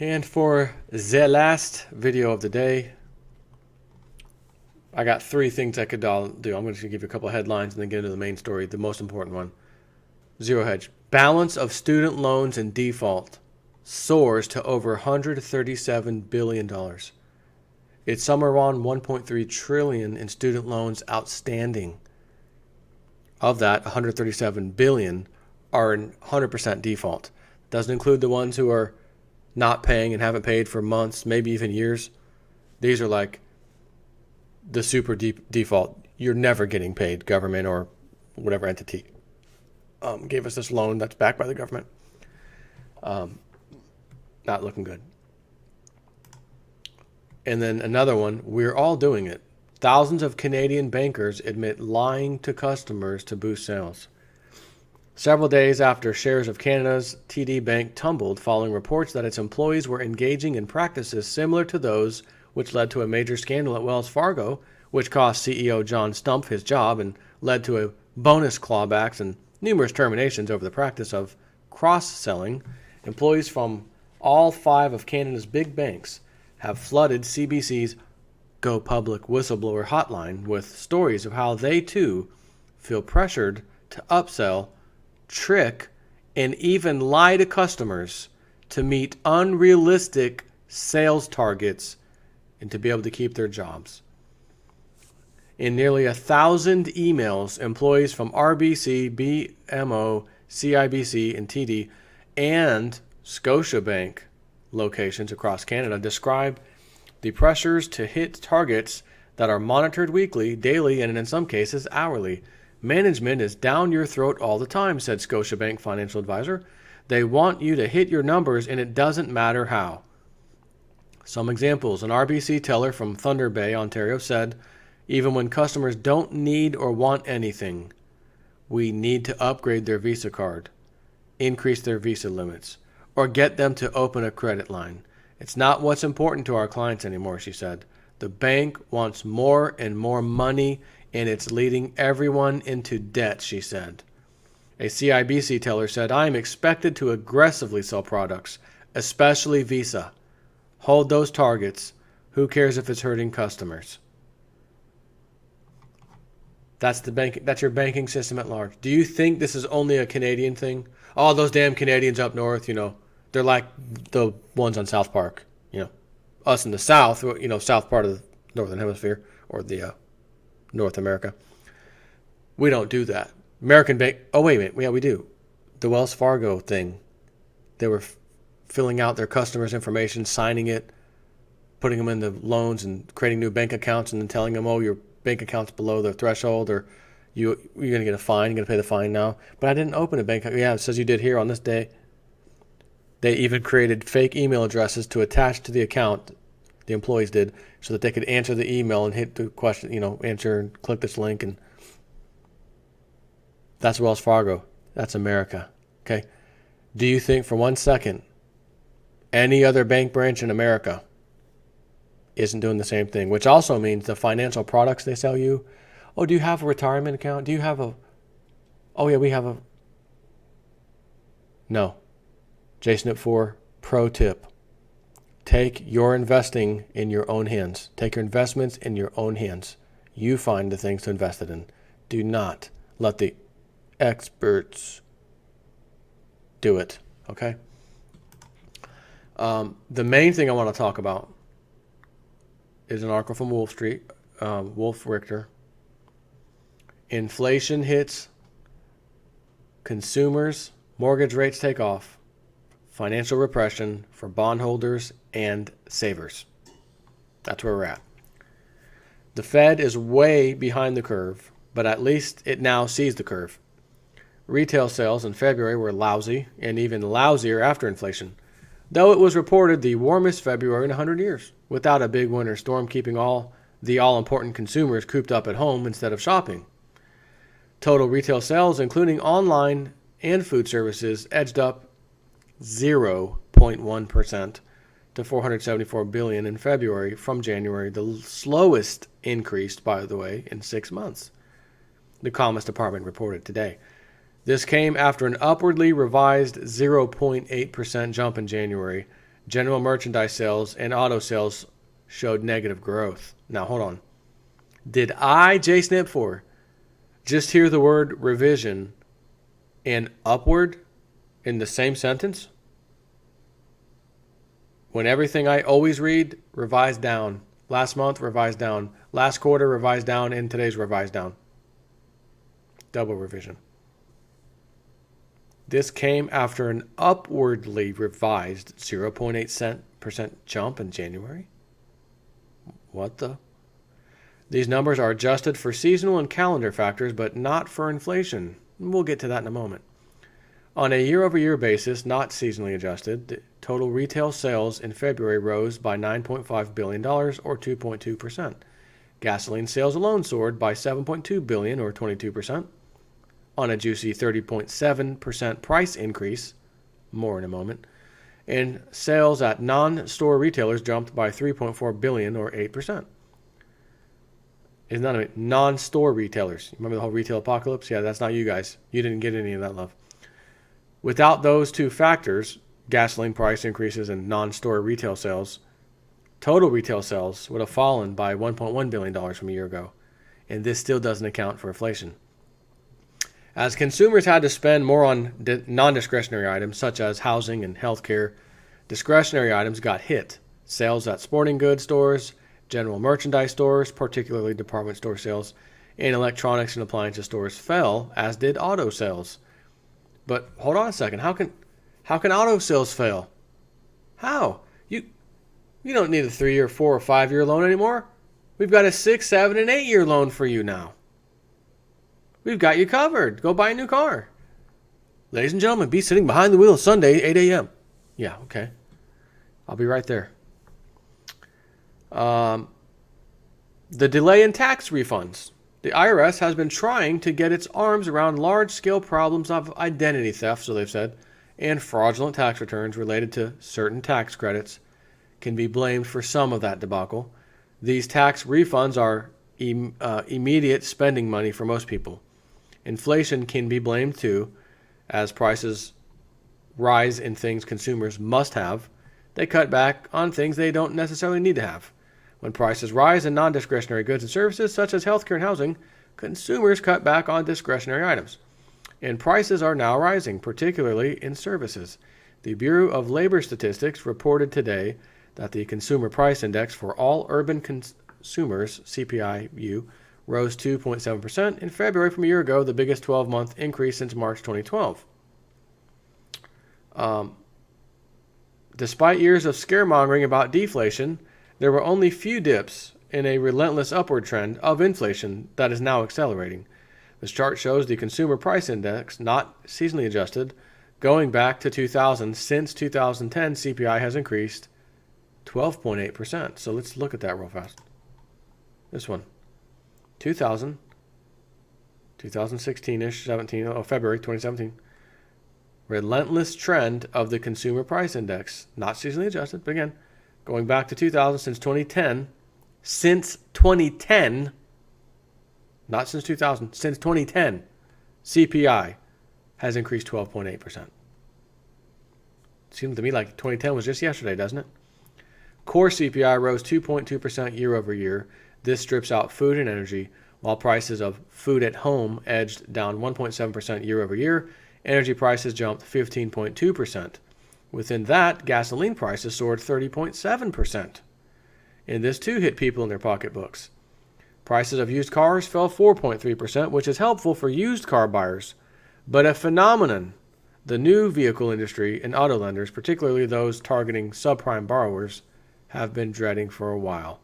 And for the last video of the day, I got three things I could do. I'm going to give you a couple of headlines and then get into the main story, the most important one. Zero Hedge. Balance of student loans in default soars to over $137 billion. It's somewhere around $1.3 trillion in student loans outstanding. Of that, $137 billion are in 100% default. Doesn't include the ones who are not paying and haven't paid for months, maybe even years. These are like the super deep default. You're never getting paid, government or whatever entity gave us this loan that's backed by the government. Not looking good. And then another one, we're all doing it. Thousands of Canadian bankers admit lying to customers to boost sales. Several days after shares of Canada's TD Bank tumbled following reports that its employees were engaging in practices similar to those which led to a major scandal at Wells Fargo, which cost CEO John Stumpf his job and led to a bonus clawbacks and numerous terminations over the practice of cross-selling, employees from all five of Canada's big banks have flooded CBC's Go Public whistleblower hotline with stories of how they too feel pressured to upsell, trick, and even lie to customers to meet unrealistic sales targets and to be able to keep their jobs. In nearly 1,000 emails, employees from RBC, BMO, CIBC, and TD, and Scotiabank locations across Canada describe the pressures to hit targets that are monitored weekly, daily, and in some cases hourly. Management is down your throat all the time, said Scotiabank financial advisor. They want you to hit your numbers and it doesn't matter how. Some examples. An RBC teller from Thunder Bay, Ontario said, even when customers don't need or want anything, we need to upgrade their Visa card, increase their Visa limits, or get them to open a credit line. It's not what's important to our clients anymore, she said. The bank wants more and more money, and it's leading everyone into debt, she said. A CIBC teller said, I am expected to aggressively sell products, especially Visa. Hold those targets. Who cares if it's hurting customers? That's your banking system at large. Do you think this is only a Canadian thing? Oh, those damn Canadians up north, they're like the ones on South Park. Us in the South, south part of the Northern Hemisphere or the North America. We don't do that. American Bank. Oh, wait a minute. Yeah, we do. The Wells Fargo thing. They were filling out their customers' information, signing it, putting them in the loans and creating new bank accounts and then telling them, oh, your bank account's below the threshold or you're going to get a fine. You're going to pay the fine now. But I didn't open a bank account. Yeah, it says you did here on this day. They even created fake email addresses to attach to the account, the employees did, so that they could answer the email and hit the question, answer and click this link. And that's Wells Fargo. That's America. Okay? Do you think for 1 second any other bank branch in America isn't doing the same thing? Which also means the financial products they sell you. Oh, do you have a retirement account? Do you have a... Oh, yeah, we have a... No. Jason at 4, pro tip. Take your investing in your own hands. Take your investments in your own hands. You find the things to invest it in. Do not let the experts do it, okay? The main thing I want to talk about is an article from Wolf Street, Wolf Richter. Inflation hits, consumers, mortgage rates take off. Financial repression for bondholders and savers. That's where we're at. The Fed is way behind the curve, but at least it now sees the curve. Retail sales in February were lousy and even lousier after inflation, though it was reported the warmest February in 100 years, without a big winter storm keeping all the all-important consumers cooped up at home instead of shopping. Total retail sales, including online and food services, edged up 0.1% to $474 billion in February from January, the slowest increase, by the way, in 6 months, the Commerce Department reported today. This came after an upwardly revised 0.8% jump in January, General merchandise sales and auto sales showed negative growth. Now, hold on. Did I, JSnip4, just hear the word revision and upward in the same sentence? When everything I always read, revised down. Last month, revised down. Last quarter, revised down. And today's revised down. Double revision. This came after an upwardly revised 0.8% jump in January. What the? These numbers are adjusted for seasonal and calendar factors, but not for inflation. We'll get to that in a moment. On a year-over-year basis, not seasonally adjusted, the total retail sales in February rose by $9.5 billion, or 2.2%. Gasoline sales alone soared by $7.2 billion, or 22%. On a juicy 30.7% price increase, more in a moment, and sales at non-store retailers jumped by $3.4 billion, or 8%. It's none of it. Non-store retailers. Remember the whole retail apocalypse? Yeah, that's not you guys. You didn't get any of that love. Without those two factors, gasoline price increases and non-store retail sales, total retail sales would have fallen by $1.1 billion from a year ago. And this still doesn't account for inflation. As consumers had to spend more on non-discretionary items such as housing and healthcare, discretionary items got hit. Sales at sporting goods stores, general merchandise stores, particularly department store sales, and electronics and appliances stores fell, as did auto sales. But hold on a second. How can auto sales fail? How? You don't need a 3 or 4 or 5 year loan anymore. We've got a 6, 7, and 8 year loan for you now. We've got you covered. Go buy a new car. Ladies and gentlemen, be sitting behind the wheel Sunday, 8 a.m. Yeah, okay. I'll be right there. The delay in tax refunds. The IRS has been trying to get its arms around large-scale problems of identity theft, so they've said, and fraudulent tax returns related to certain tax credits can be blamed for some of that debacle. These tax refunds are immediate spending money for most people. Inflation can be blamed too, as prices rise in things consumers must have. They cut back on things they don't necessarily need to have. When prices rise in non-discretionary goods and services, such as healthcare and housing, consumers cut back on discretionary items. And prices are now rising, particularly in services. The Bureau of Labor Statistics reported today that the Consumer Price Index for all urban consumers, CPI-U, rose 2.7% in February from a year ago, the biggest 12-month increase since March 2012. Despite years of scaremongering about deflation, there were only few dips in a relentless upward trend of inflation that is now accelerating. This chart shows the Consumer Price Index, not seasonally adjusted, going back to 2000. Since 2010, CPI has increased 12.8%. So let's look at that real fast. This one. 2000, 2016-ish, February 2017. Relentless trend of the Consumer Price Index, not seasonally adjusted, but again, going back to 2000 since 2010. Since 2010, not since 2000, since 2010, CPI has increased 12.8%. Seems to me like 2010 was just yesterday, doesn't it? Core CPI rose 2.2% year over year. This strips out food and energy, while prices of food at home edged down 1.7% year over year. Energy prices jumped 15.2%. Within that, gasoline prices soared 30.7%. And this too hit people in their pocketbooks. Prices of used cars fell 4.3%, which is helpful for used car buyers, but a phenomenon the new vehicle industry and auto lenders, particularly those targeting subprime borrowers, have been dreading for a while.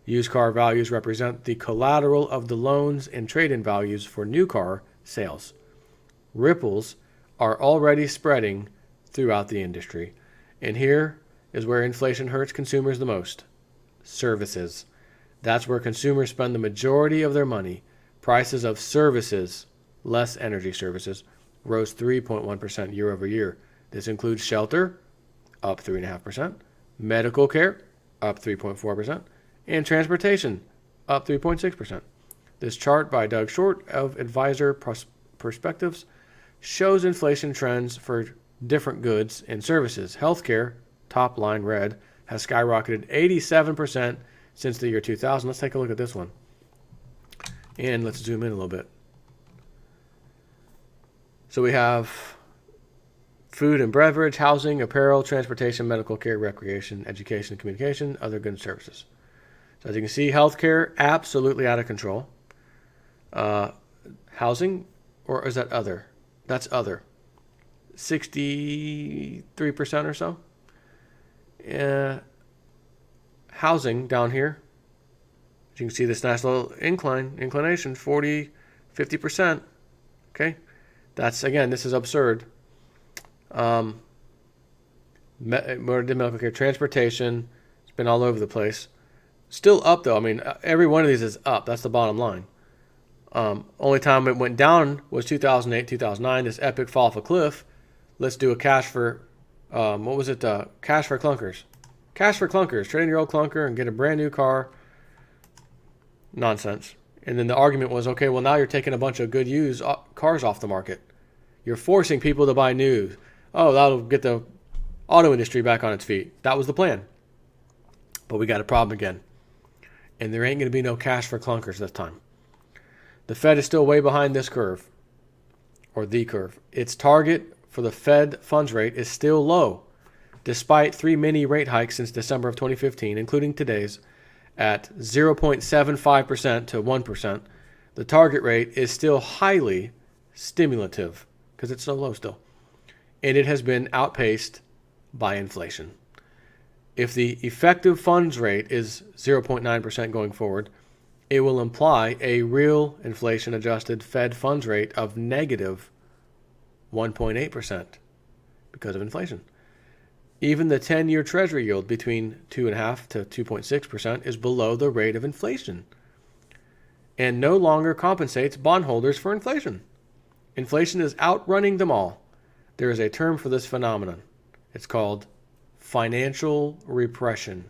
Used car values represent the collateral of the loans and trade-in values for new car sales. Ripples are already spreading throughout the industry. And here is where inflation hurts consumers the most. Services. That's where consumers spend the majority of their money. Prices of services, less energy services, rose 3.1% year over year. This includes shelter, up 3.5%, medical care, up 3.4%, and transportation, up 3.6%. This chart by Doug Short of Advisor Perspectives shows inflation trends for different goods and services. Healthcare, top line red, has skyrocketed 87% since the year 2000. Let's take a look at this one. And let's zoom in a little bit. So we have food and beverage, housing, apparel, transportation, medical care, recreation, education, communication, other goods and services. So as you can see, healthcare, absolutely out of control. Housing, or is that other? That's other. 63% or so. Housing down here. As you can see, this nice little inclination, 40, 50%. Okay. That's, again, this is absurd. Medical care, transportation, it's been all over the place. Still up, though. I mean, every one of these is up. That's the bottom line. Only time it went down was 2008, 2009, this epic fall off a cliff. Let's do a cash for, what was it? Cash for clunkers. Cash for clunkers. Trade in your old clunker and get a brand new car. Nonsense. And then the argument was, okay, well, now you're taking a bunch of good used cars off the market. You're forcing people to buy new. Oh, that'll get the auto industry back on its feet. That was the plan. But we got a problem again. And there ain't going to be no cash for clunkers this time. The Fed is still way behind this curve, or the curve. Its target for the Fed funds rate is still low, despite 3 mini rate hikes since December of 2015, including today's, at 0.75% to 1%. The target rate is still highly stimulative, because it's so low still. And it has been outpaced by inflation. If the effective funds rate is 0.9% going forward, it will imply a real inflation-adjusted Fed funds rate of negative 1.8% because of inflation. Even the 10-year Treasury yield between 2.5% to 2.6% is below the rate of inflation and no longer compensates bondholders for inflation. Inflation is outrunning them all. There is a term for this phenomenon. It's called financial repression.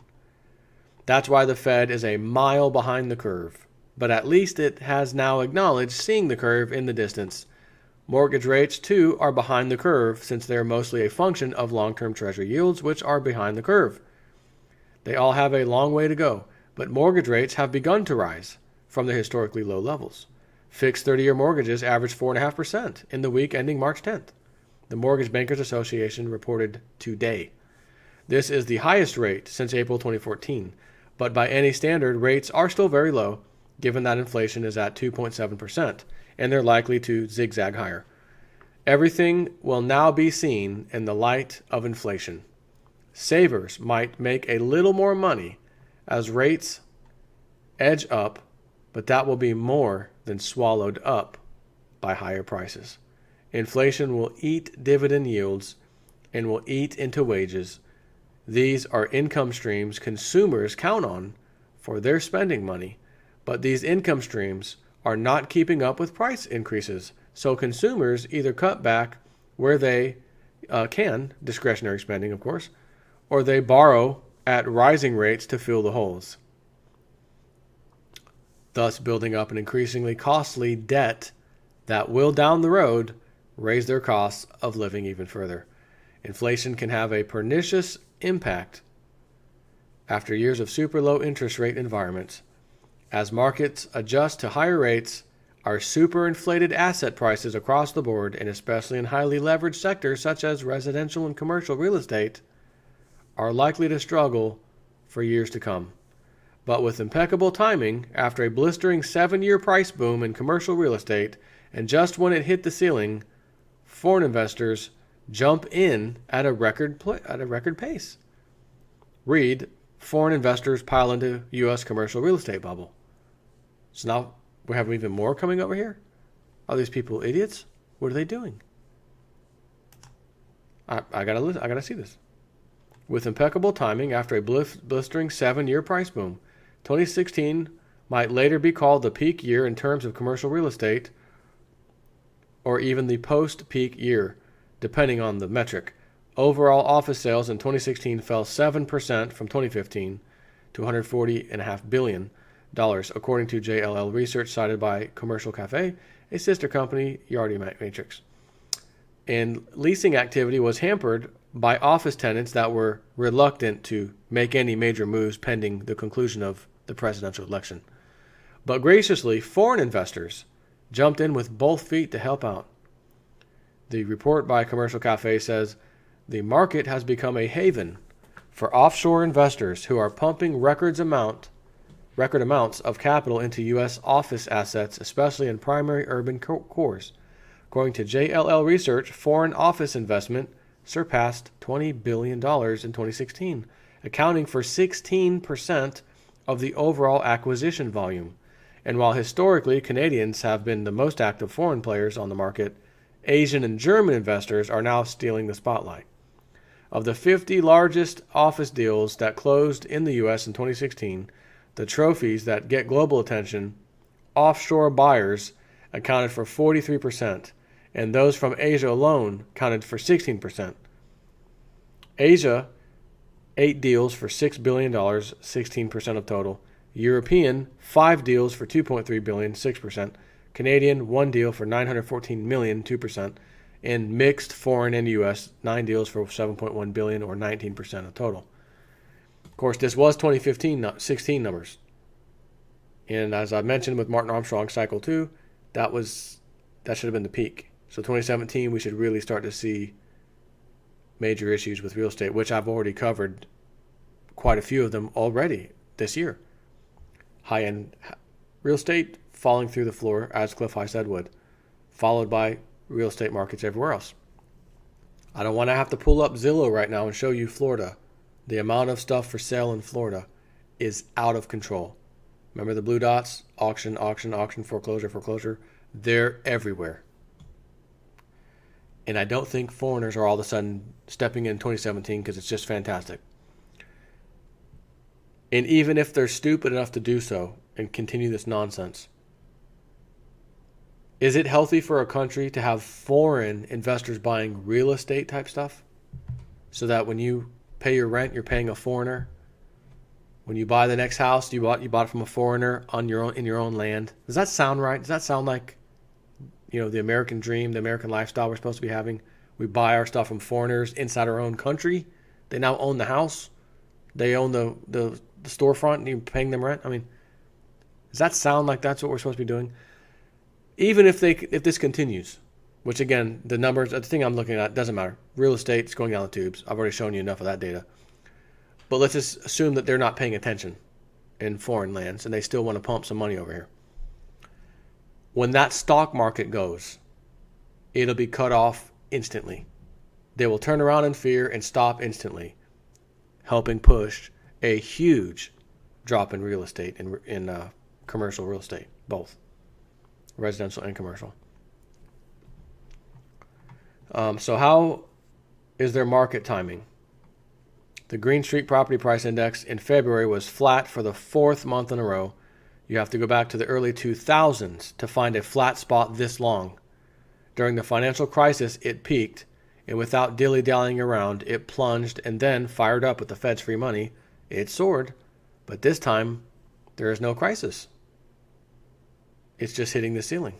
That's why the Fed is a mile behind the curve. But at least it has now acknowledged seeing the curve in the distance. Mortgage rates, too, are behind the curve since they are mostly a function of long-term Treasury yields, which are behind the curve. They all have a long way to go, but mortgage rates have begun to rise from their historically low levels. Fixed 30-year mortgages averaged 4.5% in the week ending March 10th. The Mortgage Bankers Association reported today. This is the highest rate since April 2014. But by any standard, rates are still very low, given that inflation is at 2.7%, and they're likely to zigzag higher. Everything will now be seen in the light of inflation. Savers might make a little more money as rates edge up, but that will be more than swallowed up by higher prices. Inflation will eat dividend yields and will eat into wages. These are income streams consumers count on for their spending money, but these income streams are not keeping up with price increases, so consumers either cut back where they can, discretionary spending of course, or they borrow at rising rates to fill the holes, thus building up an increasingly costly debt that will down the road raise their costs of living even further. Inflation can have a pernicious impact after years of super low interest rate environments. As markets adjust to higher rates, our super inflated asset prices across the board, and especially in highly leveraged sectors such as residential and commercial real estate, are likely to struggle for years to come. But with impeccable timing, after a blistering 7-year price boom in commercial real estate, and just when it hit the ceiling, foreign investors jump in at a record pace. Read, foreign investors pile into U.S. commercial real estate bubble. So now we have even more coming over here? Are these people idiots? What are they doing? I gotta see this. With impeccable timing, after a blistering 7-year price boom, 2016 might later be called the peak year in terms of commercial real estate, or even the post-peak year, depending on the metric. Overall office sales in 2016 fell 7% from 2015 to $140.5 billion, according to JLL research cited by Commercial Cafe, a sister company, Yardi Matrix. And leasing activity was hampered by office tenants that were reluctant to make any major moves pending the conclusion of the presidential election. But graciously, foreign investors jumped in with both feet to help out. The report by Commercial Cafe says the market has become a haven for offshore investors who are pumping record amounts of capital into U.S. office assets, especially in primary urban cores. According to JLL Research, foreign office investment surpassed $20 billion in 2016, accounting for 16% of the overall acquisition volume. And while historically Canadians have been the most active foreign players on the market, Asian and German investors are now stealing the spotlight. Of the 50 largest office deals that closed in the U.S. in 2016, the trophies that get global attention, offshore buyers accounted for 43%, and those from Asia alone counted for 16%. Asia, 8 deals for $6 billion, 16% of total. European, 5 deals for $2.3 billion, 6%. Canadian, 1 deal for $914 million, 2%. And mixed foreign and U.S., 9 deals for $7.1 billion, or 19% of total. Of course, this was 2015-16 numbers. And as I mentioned with Martin Armstrong Cycle 2, that should have been the peak. So 2017, we should really start to see major issues with real estate, which I've already covered quite a few of them already this year. High-end real estate falling through the floor, as Cliff High said would, followed by real estate markets everywhere else. I don't want to have to pull up Zillow right now and show you Florida. The amount of stuff for sale in Florida is out of control. Remember the blue dots? Auction, auction, auction, foreclosure, foreclosure. They're everywhere. And I don't think foreigners are all of a sudden stepping in 2017 because it's just fantastic. And even if they're stupid enough to do so and continue this nonsense, is it healthy for a country to have foreign investors buying real estate type stuff? So that when you pay your rent, you're paying a foreigner. When you buy the next house, you bought it from a foreigner in your own land. Does that sound right? Does that sound like, the American dream, the American lifestyle we're supposed to be having? We buy our stuff from foreigners inside our own country. They now own the house. They own the storefront, and you're paying them rent. I mean, does that sound like that's what we're supposed to be doing? Even if this continues, which again, the numbers, the thing I'm looking at doesn't matter. Real estate's going down the tubes. I've already shown you enough of that data. But let's just assume that they're not paying attention in foreign lands and they still want to pump some money over here. When that stock market goes, it'll be cut off instantly. They will turn around in fear and stop instantly, helping push a huge drop in real estate, in commercial real estate, both residential and commercial. So how is their market timing? The Green Street Property Price Index in February was flat for the 4th month in a row. You have to go back to the early 2000s to find a flat spot this long. During the financial crisis, it peaked, and without dilly-dallying around, it plunged and then, fired up with the Fed's free money, it soared. But this time, there is no crisis. It's just hitting the ceiling.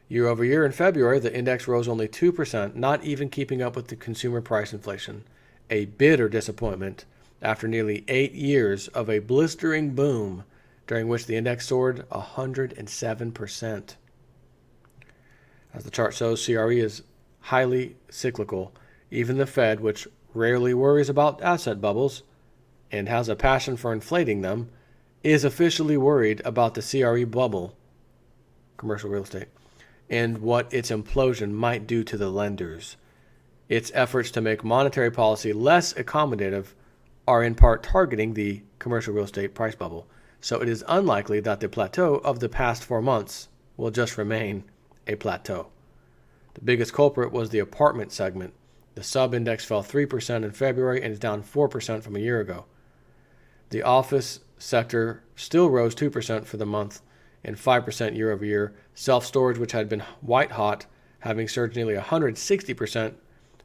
Year over year in February, the index rose only 2%, not even keeping up with the consumer price inflation. A bitter disappointment after nearly 8 years of a blistering boom during which the index soared 107%. As the chart shows, CRE is highly cyclical. Even the Fed, which rarely worries about asset bubbles and has a passion for inflating them, is officially worried about the CRE bubble, commercial real estate, and what its implosion might do to the lenders. Its efforts to make monetary policy less accommodative are in part targeting the commercial real estate price bubble. So it is unlikely that the plateau of the past 4 months will just remain a plateau. The biggest culprit was the apartment segment. The sub-index fell 3% in February and is down 4% from a year ago. The office sector still rose 2% for the month and 5% year over year. Self-storage, which had been white hot, having surged nearly 160%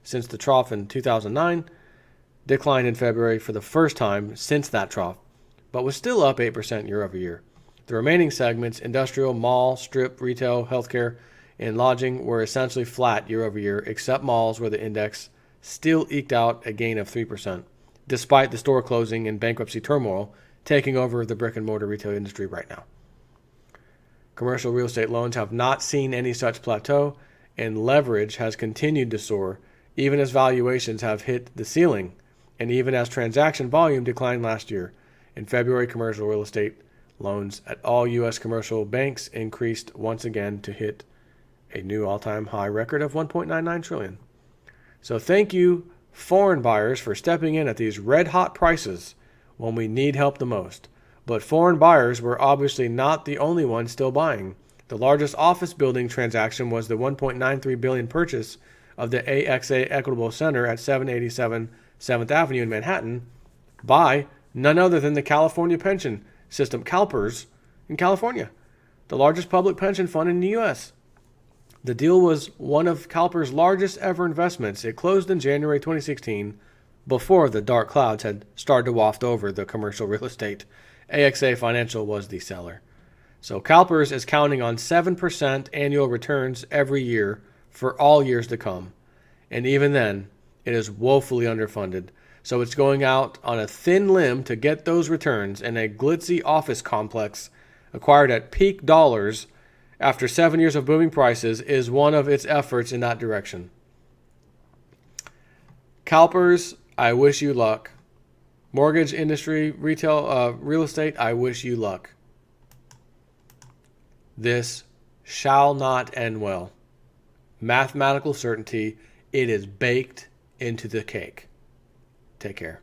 since the trough in 2009, declined in February for the first time since that trough, but was still up 8% year over year. The remaining segments, industrial, mall, strip, retail, healthcare, and lodging, were essentially flat year over year, except malls where the index still eked out a gain of 3%, despite the store closing and bankruptcy turmoil taking over the brick and mortar retail industry right now. Commercial real estate loans have not seen any such plateau, and leverage has continued to soar, even as valuations have hit the ceiling, and even as transaction volume declined last year. In February, commercial real estate loans at all U.S. commercial banks increased once again to hit a new all-time high record of $1.99 trillion. So thank you, foreign buyers, for stepping in at these red-hot prices when we need help the most. But foreign buyers were obviously not the only ones still buying. The largest office building transaction was the $1.93 billion purchase of the AXA Equitable Center at 787 7th Avenue in Manhattan by none other than the California pension system, CalPERS, in California, the largest public pension fund in the U.S. The deal was one of CalPERS' largest ever investments. It closed in January 2016, before the dark clouds had started to waft over the commercial real estate. AXA Financial was the seller. So CalPERS is counting on 7% annual returns every year for all years to come. And even then, it is woefully underfunded. So it's going out on a thin limb to get those returns in a glitzy office complex acquired at peak dollars after 7 years of booming prices is one of its efforts in that direction. CalPERS, I wish you luck. Mortgage industry, retail, real estate, I wish you luck. This shall not end well. Mathematical certainty, it is baked into the cake. Take care.